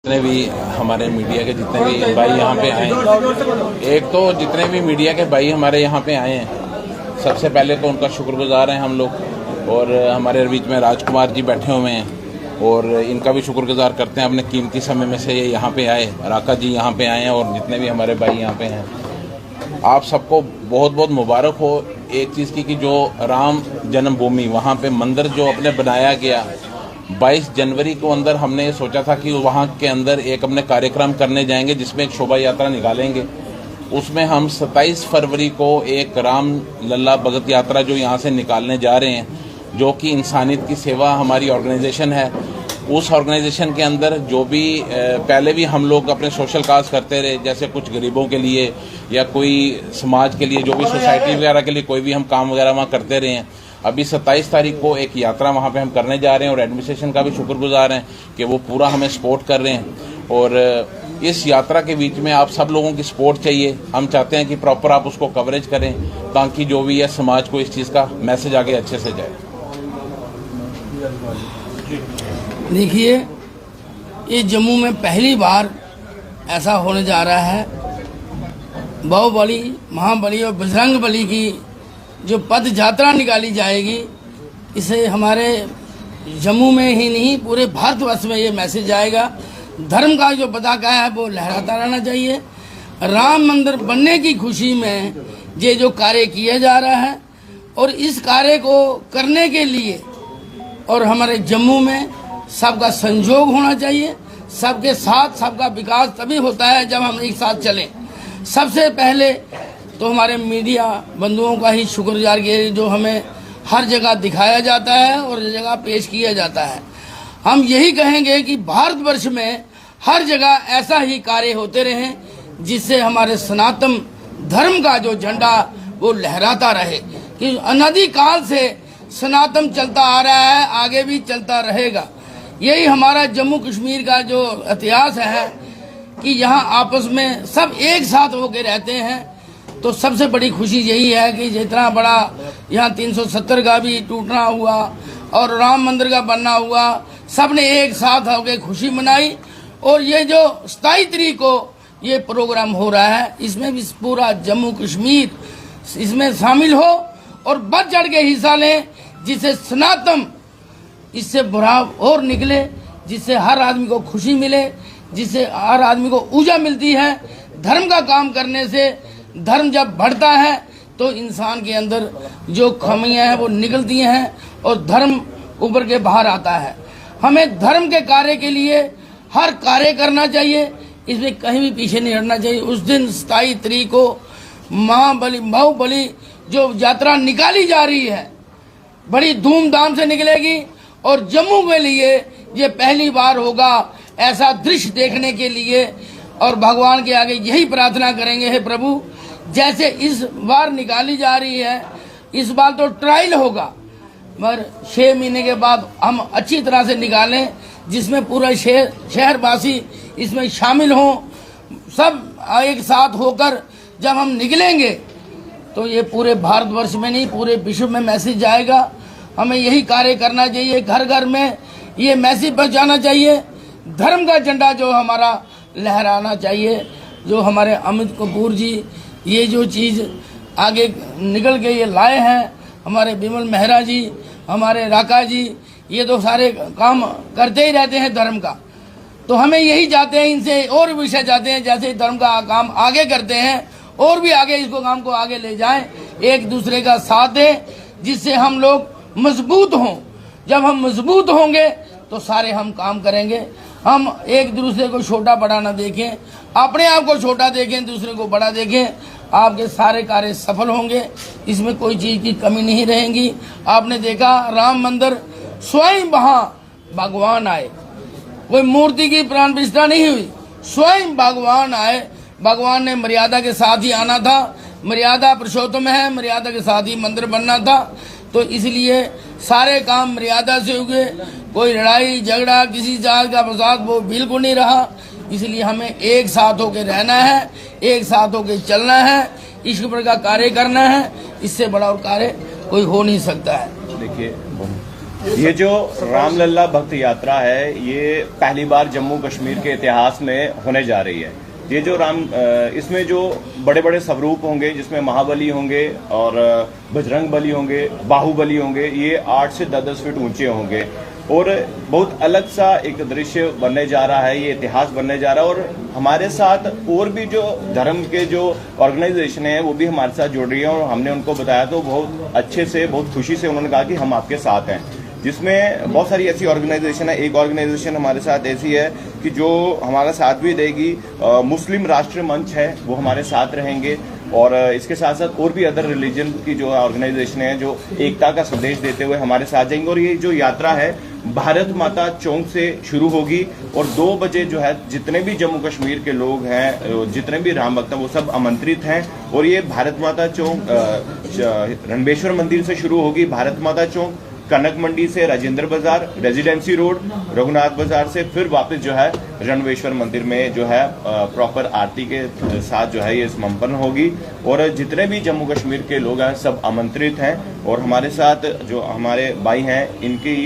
जितने भी हमारे मीडिया के जितने भी भाई यहाँ पे आए, एक तो जितने भी मीडिया के भाई हमारे यहाँ पे आए हैं, सबसे पहले तो उनका शुक्रगुजार हैं हम लोग। और हमारे बीच में राजकुमार जी बैठे हुए हैं और इनका भी शुक्रगुजार करते हैं, अपने कीमती समय में से ये यहाँ पे आए। राका जी यहाँ पे आए हैं और जितने भी हमारे भाई यहाँ पे हैं, आप सबको बहुत बहुत मुबारक हो एक चीज़ की कि जो राम जन्मभूमि वहाँ पे मंदिर जो अपने बनाया गया 22 जनवरी को अंदर हमने ये सोचा था कि वहाँ के अंदर एक अपने कार्यक्रम करने जाएंगे जिसमें एक शोभा यात्रा निकालेंगे। उसमें हम 27 फरवरी को एक राम लल्ला भगत यात्रा जो यहाँ से निकालने जा रहे हैं, जो कि इंसानियत की सेवा हमारी ऑर्गेनाइजेशन है। उस ऑर्गेनाइजेशन के अंदर जो भी पहले भी हम लोग अपने सोशल काज करते रहे, जैसे कुछ गरीबों के लिए या कोई समाज के लिए, जो भी सोसाइटी वगैरह के लिए कोई भी हम काम वगैरह वहाँ करते रहे हैं। अभी 27 तारीख को एक यात्रा वहाँ पे हम करने जा रहे हैं और एडमिनिस्ट्रेशन का भी शुक्रगुजार हैं कि वो पूरा हमें सपोर्ट कर रहे हैं। और इस यात्रा के बीच में आप सब लोगों की सपोर्ट चाहिए। हम चाहते हैं कि प्रॉपर आप उसको कवरेज करें ताकि जो भी है समाज को इस चीज़ का मैसेज आगे अच्छे से जाए। देखिए, ये जम्मू में पहली बार ऐसा होने जा रहा है। बाहुबली, महाबली और बजरंग बली की जो पद यात्रा निकाली जाएगी, इसे हमारे जम्मू में ही नहीं पूरे भारतवर्ष में ये मैसेज आएगा। धर्म का जो पताका है वो लहराता रहना चाहिए। राम मंदिर बनने की खुशी में ये जो कार्य किया जा रहा है और इस कार्य को करने के लिए और हमारे जम्मू में सबका संयोग होना चाहिए। सबके साथ सबका विकास तभी होता है जब हम एक साथ चलें। सबसे पहले तो हमारे मीडिया बंधुओं का ही शुक्रगुजार किए जो हमें हर जगह दिखाया जाता है और हर जगह पेश किया जाता है। हम यही कहेंगे कि भारतवर्ष में हर जगह ऐसा ही कार्य होते रहें जिससे हमारे सनातन धर्म का जो झंडा वो लहराता रहे। कि अनादि काल से सनातन चलता आ रहा है, आगे भी चलता रहेगा। यही हमारा जम्मू कश्मीर का जो इतिहास है कि यहाँ आपस में सब एक साथ होकर रहते हैं। तो सबसे बड़ी खुशी यही है कि जितना बड़ा यहाँ 370 का भी टूटना हुआ और राम मंदिर का बनना हुआ, सबने एक साथ होकर खुशी मनाई। और ये जो 27 तारीख को ये प्रोग्राम हो रहा है, इसमें भी पूरा जम्मू कश्मीर इसमें शामिल हो और बढ़ चढ़ के हिस्सा लें, जिससे सनातन इससे बुरा और निकले, जिससे हर आदमी को खुशी मिले, जिससे हर आदमी को ऊर्जा मिलती है। धर्म का काम करने से धर्म जब बढ़ता है तो इंसान के अंदर जो खामियां हैं वो निकलती हैं और धर्म उभर के बाहर आता है। हमें धर्म के कार्य के लिए हर कार्य करना चाहिए, इसमें कहीं भी पीछे नहीं हटना चाहिए। उस दिन 27 तारीख को बाहुबली जो यात्रा निकाली जा रही है बड़ी धूमधाम से निकलेगी और जम्मू के लिए ये पहली बार होगा ऐसा दृश्य देखने के लिए। और भगवान के आगे यही प्रार्थना करेंगे, हे प्रभु, जैसे इस बार निकाली जा रही है, इस बार तो ट्रायल होगा, मगर 6 महीने के बाद हम अच्छी तरह से निकालें, जिसमें पूरा शहरवासी इसमें शामिल हों। सब एक साथ होकर जब हम निकलेंगे तो ये पूरे भारतवर्ष में नहीं पूरे विश्व में मैसेज जाएगा। हमें यही कार्य करना चाहिए, घर घर में ये मैसेज पहुंचाना चाहिए। धर्म का झंडा जो हमारा लहराना चाहिए। जो हमारे अमित कपूर जी ये जो चीज़ आगे निकल के ये लाए हैं, हमारे बिमल मेहरा जी, हमारे राका जी, ये तो सारे काम करते ही रहते हैं धर्म का। तो हमें यही चाहते हैं, इनसे और विषय चाहते हैं जैसे धर्म का काम आगे करते हैं और भी आगे इसको काम को आगे ले जाएं, एक दूसरे का साथ दें, जिससे हम लोग मजबूत हों। जब हम मजबूत होंगे तो सारे हम काम करेंगे। हम एक दूसरे को छोटा बड़ा ना देखें, अपने आप को छोटा देखें, दूसरे को बड़ा देखें, आपके सारे कार्य सफल होंगे। इसमें कोई चीज़ की कमी नहीं रहेगी। आपने देखा राम मंदिर स्वयं वहाँ भगवान आए, कोई मूर्ति की प्राण प्रतिष्ठा नहीं हुई, स्वयं भगवान आए। भगवान ने मर्यादा के साथ ही आना था, मर्यादा पुरुषोत्तम है, मर्यादा के साथ ही मंदिर बनना था। तो इसलिए सारे काम मर्यादा से हुए, कोई लड़ाई झगड़ा किसी जात का फसाद वो बिल्कुल नहीं रहा। इसलिए हमें एक साथ होकर रहना है, एक साथ होकर चलना है, ईश्वर का कार्य करना है। इससे बड़ा और कार्य कोई हो नहीं सकता है। देखिए, ये जो रामलला भक्त यात्रा है ये पहली बार जम्मू कश्मीर के इतिहास में होने जा रही है। ये जो इसमें जो बड़े बड़े स्वरूप होंगे जिसमें महाबली होंगे और बजरंग बली होंगे, बाहुबली होंगे, ये 8 से 10 फीट ऊंचे होंगे और बहुत अलग सा एक दृश्य बनने जा रहा है, ये इतिहास बनने जा रहा है। और हमारे साथ और भी जो धर्म के जो ऑर्गेनाइजेशन है वो भी हमारे साथ जुड़ रही है और हमने उनको बताया तो बहुत अच्छे से, बहुत खुशी से उन्होंने कहा कि हम आपके साथ हैं। जिसमें बहुत सारी ऐसी ऑर्गेनाइजेशन है। एक ऑर्गेनाइजेशन हमारे साथ ऐसी है कि जो हमारा साथ भी देगी, मुस्लिम राष्ट्रीय मंच है वो हमारे साथ रहेंगे और इसके साथ साथ और भी अदर रिलीजन की जो ऑर्गेनाइजेशन है जो एकता का संदेश देते हुए हमारे साथ जाएंगे। और ये जो यात्रा है भारत माता चौक से शुरू होगी और 2 बजे जो है जितने भी जम्मू कश्मीर के लोग हैं, जितने भी राम भक्त हैं वो सब आमंत्रित हैं। और ये भारत माता चौक रणबेश्वर मंदिर से शुरू होगी, भारत माता चौक, कनक मंडी से राजेंद्र बाजार, रेजिडेंसी रोड, रघुनाथ बाजार से फिर वापस जो है रणबेश्वर मंदिर में जो है प्रॉपर आरती के साथ जो है ये संपन्न होगी। और जितने भी जम्मू कश्मीर के लोग हैं सब आमंत्रित हैं और हमारे साथ जो हमारे भाई हैं इनकी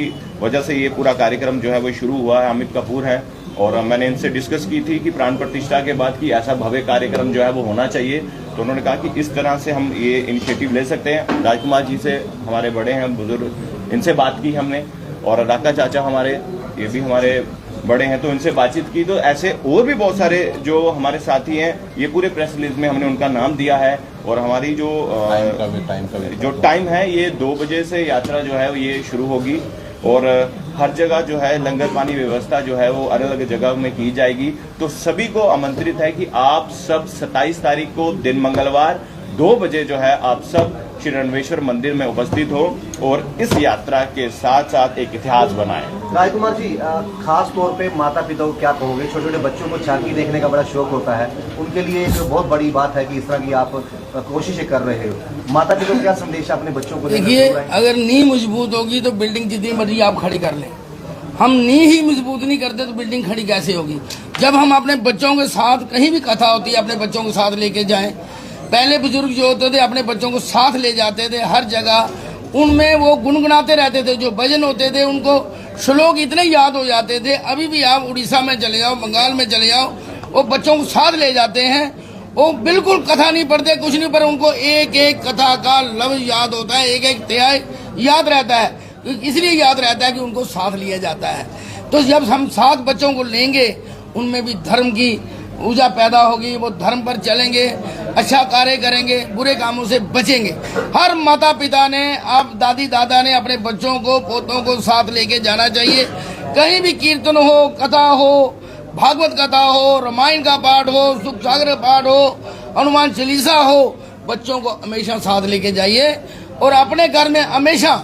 वजह से ये पूरा कार्यक्रम जो है वो शुरू हुआ है। अमित कपूर हैं और मैंने इनसे डिस्कस की थी कि प्राण प्रतिष्ठा के बाद की ऐसा भव्य कार्यक्रम जो है वो होना चाहिए, तो उन्होंने कहा कि इस तरह से हम ये इनिशिएटिव ले सकते हैं। राजकुमार जी से हमारे बड़े हैं, बुजुर्ग, इनसे बात की हमने और राका चाचा हमारे ये भी हमारे बड़े हैं तो इनसे बातचीत की। तो ऐसे और भी बहुत सारे जो हमारे साथी हैं ये पूरे प्रेस रिलीज में हमने उनका नाम दिया है। और हमारी जो टाइम है ये 2 बजे से यात्रा जो है ये शुरू होगी और हर जगह जो है लंगर पानी व्यवस्था जो है वो अलग अलग जगह में की जाएगी। तो सभी को आमंत्रित है कि आप सब 27 तारीख को दिन मंगलवार 2 बजे जो है आप सब श्री रणबेश्वर मंदिर में उपस्थित हो और इस यात्रा के साथ साथ एक इतिहास बनाएं। राजकुमार जी, खास तौर पे माता पिता को क्या कहोगे? छोटे छोटे बच्चों को झांकी देखने का बड़ा शौक होता है, उनके लिए एक बहुत बड़ी बात है कि इस तरह की आप कोशिशें कर रहे हो। माता पिता को क्या संदेश अपने बच्चों को? देखिए, अगर नींव मजबूत होगी तो बिल्डिंग जितनी मर्जी आप खड़ी कर लें। हम नींव ही मजबूत नहीं करते तो बिल्डिंग खड़ी कैसे होगी? जब हम अपने बच्चों के साथ कहीं भी कथा होती है अपने बच्चों के साथ लेके जाएं। पहले बुजुर्ग जो होते थे अपने बच्चों को साथ ले जाते थे हर जगह, उनमें वो गुनगुनाते रहते थे। जो भजन होते थे उनको श्लोक इतने याद हो जाते थे। अभी भी आप उड़ीसा में चले जाओ, बंगाल में चले जाओ, वो बच्चों को साथ ले जाते हैं। वो बिल्कुल कथा नहीं पढ़ते, कुछ नहीं, पर उनको एक एक कथा का लफ्ज याद होता है, एक एक अध्याय याद रहता है। इसलिए याद रहता है कि उनको साथ लिया जाता है। तो जब हम साथ बच्चों को लेंगे उनमें भी धर्म की ऊर्जा पैदा होगी, वो धर्म पर चलेंगे, अच्छा कार्य करेंगे, बुरे कामों से बचेंगे। हर माता पिता ने, आप दादी दादा ने अपने बच्चों को, पोतों को साथ लेके जाना चाहिए। कहीं भी कीर्तन हो, कथा हो, भागवत कथा हो, रामायण का पाठ हो, सुख सागर पाठ हो, हनुमान चालीसा हो, बच्चों को हमेशा साथ लेके जाइए। और अपने घर में हमेशा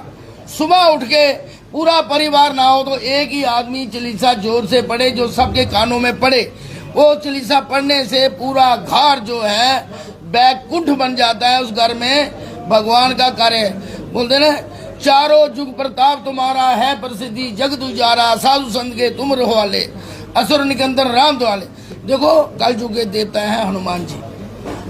सुबह उठ के पूरा परिवार ना हो तो एक ही आदमी चालीसा जोर से पढ़े, जो सबके कानों में पड़े। वो चालीसा पढ़ने से पूरा घर जो है बैकुंठ बन जाता है। उस घर में भगवान का कार्य बोलते ना, चारों जुग प्रताप तुम्हारा है प्रसिद्धि, जगत उजारा, साधु संत के तुम रखवाले, असुर निकंदन राम द्वाले। देखो, कल युग के देवता है हनुमान जी।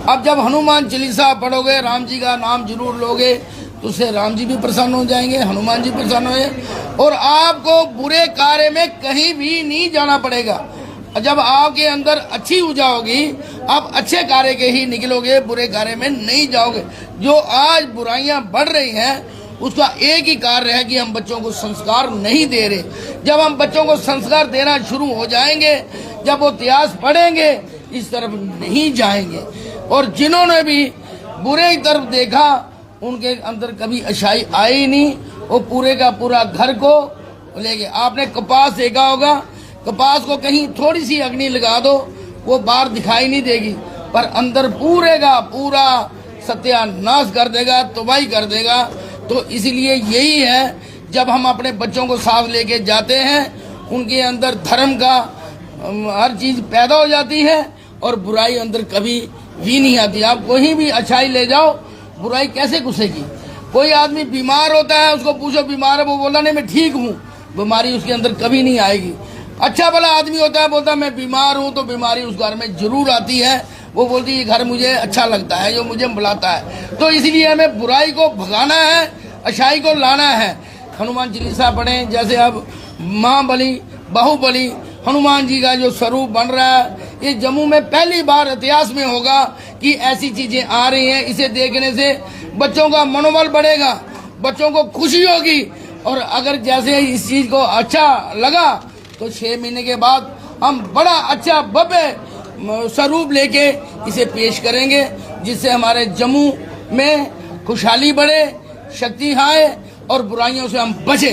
अब जब हनुमान चालीसा पढ़ोगे, राम जी का नाम जरूर लोगे, तो उससे राम जी भी प्रसन्न हो जाएंगे, हनुमान जी प्रसन्न होंगे और आपको बुरे कार्य में कहीं भी नहीं जाना पड़ेगा। जब आपके अंदर अच्छी ऊर्जा होगी, आप अच्छे कार्य के ही निकलोगे, बुरे कार्य में नहीं जाओगे। जो आज बुराइयां बढ़ रही हैं उसका एक ही कार्य है कि हम बच्चों को संस्कार नहीं दे रहे। जब हम बच्चों को संस्कार देना शुरू हो जाएंगे, जब वो इतिहास पढ़ेंगे, इस तरफ नहीं जाएंगे। और जिन्होंने भी बुरे की तरफ देखा उनके अंदर कभी अच्छाई आई नहीं। वो पूरे का पूरा घर को लेके, आपने कपास देखा होगा, कपास को कहीं थोड़ी सी अग्नि लगा दो, वो बाहर दिखाई नहीं देगी, पर अंदर पूरे का पूरा सत्यानाश कर देगा, तबाही कर देगा। तो इसलिए यही है, जब हम अपने बच्चों को साथ लेके जाते हैं, उनके अंदर धर्म का हर चीज पैदा हो जाती है और बुराई अंदर कभी भी नहीं आती। आप कहीं भी अच्छाई ले जाओ, बुराई कैसे घुसेगी? कोई आदमी बीमार होता है, उसको पूछो बीमार है, वो बोला नहीं मैं ठीक हूँ, बीमारी उसके अंदर कभी नहीं आएगी। अच्छा भला आदमी होता है, बोलता है मैं बीमार हूँ, तो बीमारी उस घर में जरूर आती है। वो बोलती है ये घर मुझे अच्छा लगता है, जो मुझे बुलाता है। तो इसलिए हमें बुराई को भगाना है, अच्छाई को लाना है। हनुमान चालीसा पढ़ें। जैसे अब महाबली बाहुबली हनुमान जी का जो स्वरूप बन रहा है, ये जम्मू में पहली बार इतिहास में होगा कि ऐसी चीजें आ रही हैं। इसे देखने से बच्चों का मनोबल बढ़ेगा, बच्चों को खुशी होगी। और अगर जैसे इस चीज को अच्छा लगा तो 6 महीने के बाद हम बड़ा अच्छा भव्य स्वरूप लेके इसे पेश करेंगे, जिससे हमारे जम्मू में खुशहाली बढ़े, शक्ति आए और बुराइयों से हम बचें।